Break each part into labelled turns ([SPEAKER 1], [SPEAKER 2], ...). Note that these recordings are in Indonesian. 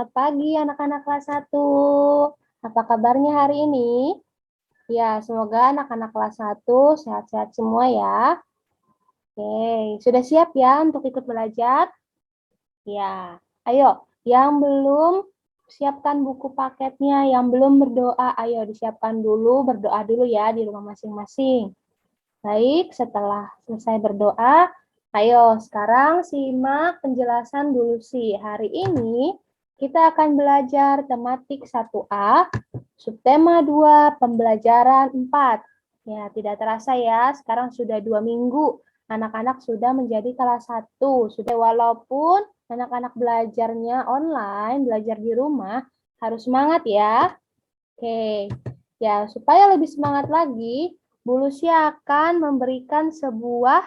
[SPEAKER 1] Selamat pagi anak-anak kelas 1. Apa kabarnya hari ini? Ya, semoga anak-anak kelas 1 sehat-sehat semua ya. Oke, sudah siap ya untuk ikut belajar? Ya, ayo yang belum siapkan buku paketnya, yang belum berdoa, ayo disiapkan dulu, berdoa dulu ya di rumah masing-masing. Baik, setelah selesai berdoa, ayo sekarang simak penjelasan dulu sih. Hari ini kita akan belajar tematik 1A, subtema 2, pembelajaran 4. Ya, tidak terasa ya, sekarang sudah 2 minggu. Anak-anak sudah menjadi kelas 1. Sudah walaupun anak-anak belajarnya online, belajar di rumah, harus semangat ya. Oke, ya supaya lebih semangat lagi, Bu Lucia akan memberikan sebuah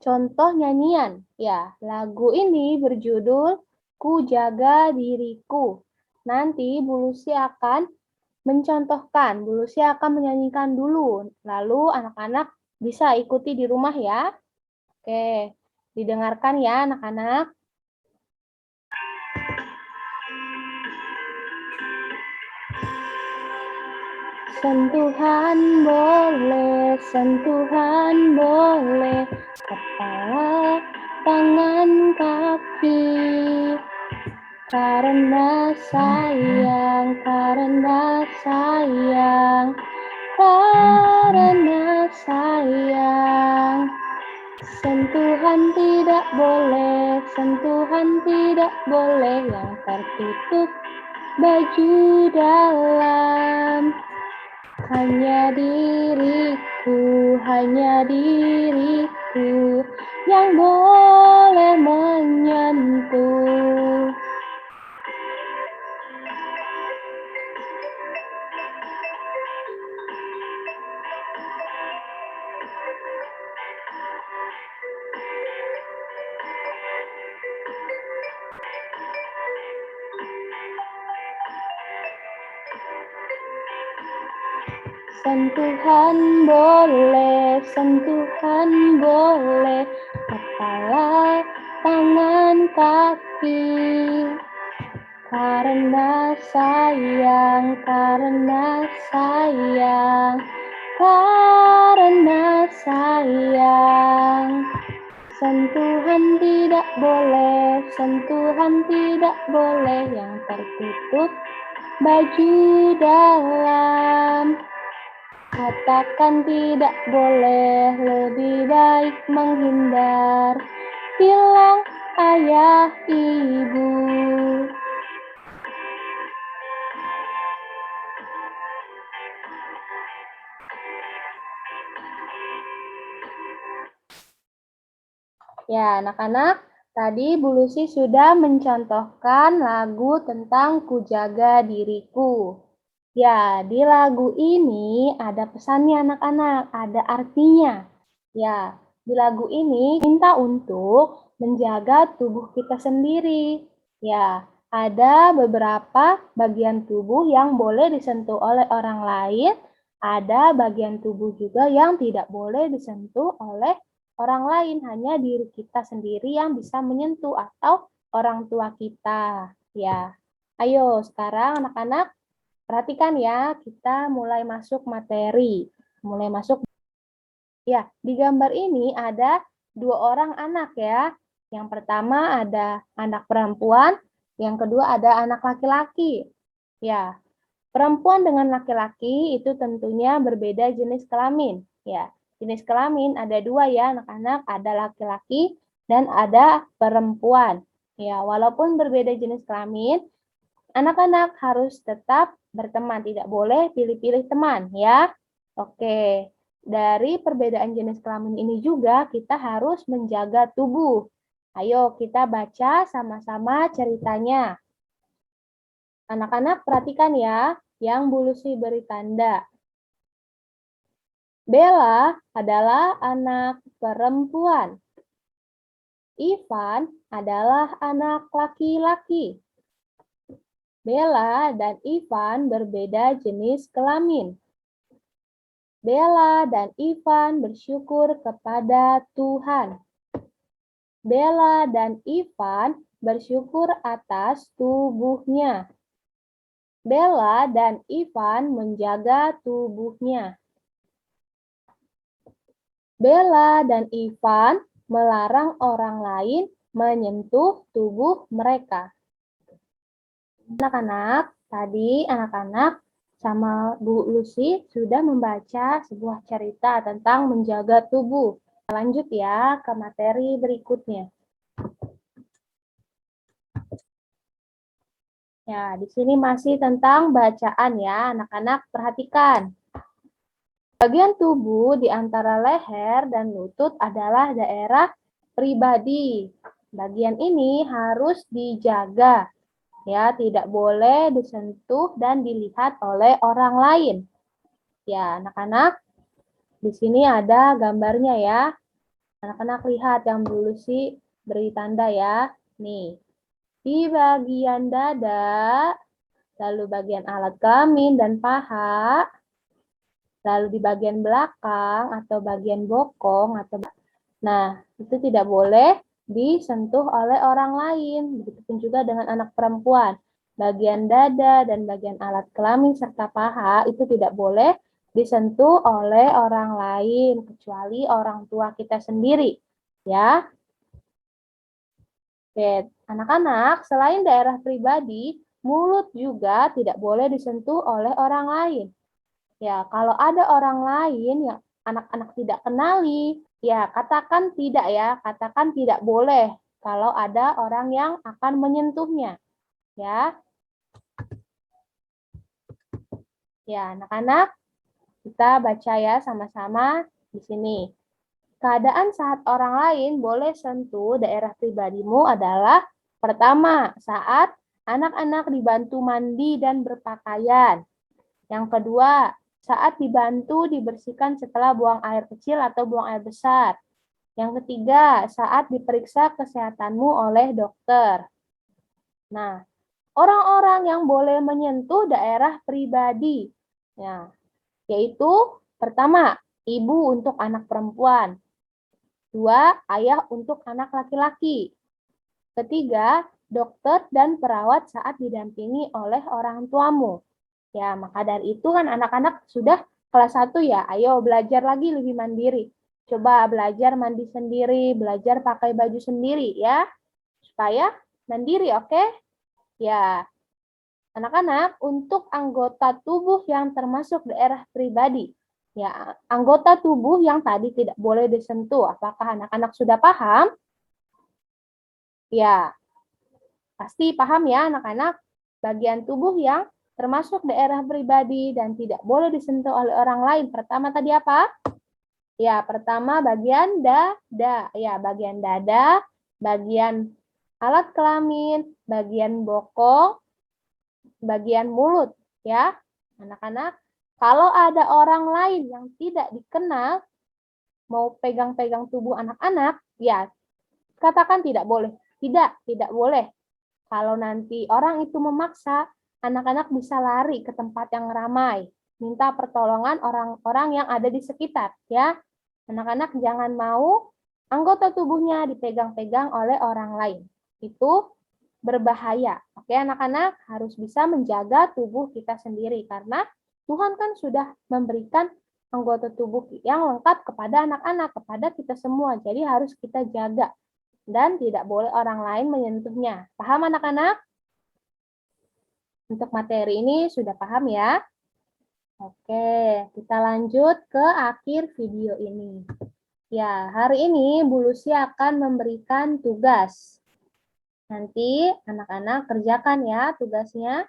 [SPEAKER 1] contoh nyanyian. Ya, lagu ini berjudul Ku Jaga Diriku. Nanti Bu Lucia akan mencontohkan, Bu Lucia akan menyanyikan dulu. Lalu anak-anak bisa ikuti di rumah ya. Oke, didengarkan ya anak-anak. Sentuhan boleh, kepala, tangan, kaki. Karena sayang, sentuhan tidak boleh yang tertutup baju dalam. Hanya diriku yang boleh menyentuh. Sentuhan boleh, kepala, tangan, kaki. Karena sayang, sentuhan tidak boleh yang tertutup baju dalam. Katakan tidak boleh, lebih baik menghindar. Bilang ayah, ibu. Ya, anak-anak, tadi Bu Lucy sudah mencontohkan lagu tentang Ku Jaga Diriku. Ya, di lagu ini ada pesannya anak-anak, ada artinya. Ya, di lagu ini minta untuk menjaga tubuh kita sendiri. Ya, ada beberapa bagian tubuh yang boleh disentuh oleh orang lain, ada bagian tubuh juga yang tidak boleh disentuh oleh orang lain, hanya diri kita sendiri yang bisa menyentuh atau orang tua kita. Ya, ayo sekarang anak-anak perhatikan ya, kita mulai masuk materi. Ya, di gambar ini ada 2 orang anak ya. Yang pertama ada anak perempuan, yang kedua ada anak laki-laki. Ya, perempuan dengan laki-laki itu tentunya berbeda jenis kelamin. Ya, jenis kelamin ada 2 ya anak-anak, ada laki-laki dan ada perempuan. Ya, walaupun berbeda jenis kelamin, anak-anak harus tetap berteman, tidak boleh pilih-pilih teman ya. Oke, dari perbedaan jenis kelamin ini juga kita harus menjaga tubuh. Ayo kita baca sama-sama ceritanya. Anak-anak perhatikan ya, yang Bu Lucy beri tanda. Bella adalah anak perempuan. Ivan adalah anak laki-laki. Bella dan Ivan berbeda jenis kelamin. Bella dan Ivan bersyukur kepada Tuhan. Bella dan Ivan bersyukur atas tubuhnya. Bella dan Ivan menjaga tubuhnya. Bella dan Ivan melarang orang lain menyentuh tubuh mereka. Anak-anak, tadi anak-anak sama Bu Lucy sudah membaca sebuah cerita tentang menjaga tubuh. Lanjut ya ke materi berikutnya. Ya, di sini masih tentang bacaan ya, anak-anak perhatikan. Bagian tubuh di antara leher dan lutut adalah daerah pribadi. Bagian ini harus dijaga, ya, tidak boleh disentuh dan dilihat oleh orang lain. Ya, anak-anak, di sini ada gambarnya ya. Anak-anak lihat yang dulu sih beri tanda ya. Nih, di bagian dada, lalu bagian alat kelamin dan paha, lalu di bagian belakang atau bagian bokong atau nah, itu tidak boleh disentuh oleh orang lain. Begitupun juga dengan anak perempuan. Bagian dada dan bagian alat kelamin serta paha itu tidak boleh disentuh oleh orang lain kecuali orang tua kita sendiri, ya. Oke, anak-anak, selain daerah pribadi, mulut juga tidak boleh disentuh oleh orang lain. Ya, kalau ada orang lain yang anak-anak tidak kenali, ya katakan tidak ya, katakan tidak boleh kalau ada orang yang akan menyentuhnya. Ya. Ya, anak-anak, kita baca ya sama-sama di sini. Keadaan saat orang lain boleh sentuh daerah pribadimu adalah pertama, saat anak-anak dibantu mandi dan berpakaian. Yang kedua, saat dibantu dibersihkan setelah buang air kecil atau buang air besar. Yang ketiga, saat diperiksa kesehatanmu oleh dokter. Nah, orang-orang yang boleh menyentuh daerah pribadi, ya, yaitu pertama, ibu untuk anak perempuan. Dua, ayah untuk anak laki-laki. Ketiga, dokter dan perawat saat didampingi oleh orang tuamu. Ya, maka dari itu kan anak-anak sudah kelas 1 ya, ayo belajar lagi lebih mandiri. Coba belajar mandi sendiri, belajar pakai baju sendiri ya, supaya mandiri, oke? Ya, anak-anak untuk anggota tubuh yang termasuk daerah pribadi, ya, anggota tubuh yang tadi tidak boleh disentuh. Apakah anak-anak sudah paham? Ya, pasti paham ya anak-anak. Bagian tubuh yang termasuk daerah pribadi dan tidak boleh disentuh oleh orang lain. Pertama tadi apa? Ya, pertama bagian dada. Ya, bagian dada, bagian alat kelamin, bagian bokong, bagian mulut. Ya, anak-anak. Kalau ada orang lain yang tidak dikenal, mau pegang-pegang tubuh anak-anak, ya katakan tidak boleh. Tidak boleh. Kalau nanti orang itu memaksa, anak-anak bisa lari ke tempat yang ramai, minta pertolongan orang-orang yang ada di sekitar, ya. Anak-anak jangan mau anggota tubuhnya dipegang-pegang oleh orang lain. Itu berbahaya. Oke, anak-anak harus bisa menjaga tubuh kita sendiri karena Tuhan kan sudah memberikan anggota tubuh yang lengkap kepada anak-anak, kepada kita semua. Jadi harus kita jaga dan tidak boleh orang lain menyentuhnya. Paham anak-anak? Untuk materi ini sudah paham ya? Oke, kita lanjut ke akhir video ini. Ya, hari ini Bu Lucy akan memberikan tugas. Nanti anak-anak kerjakan ya tugasnya.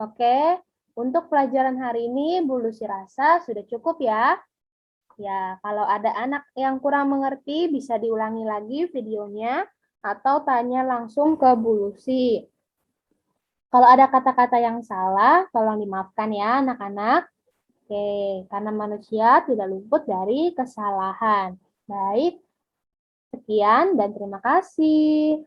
[SPEAKER 1] Oke, untuk pelajaran hari ini Bu Lucy rasa sudah cukup ya. Ya, kalau ada anak yang kurang mengerti bisa diulangi lagi videonya atau tanya langsung ke Bu Lucy. Kalau ada kata-kata yang salah, tolong dimaafkan ya anak-anak. Oke, karena manusia tidak luput dari kesalahan. Baik, sekian dan terima kasih.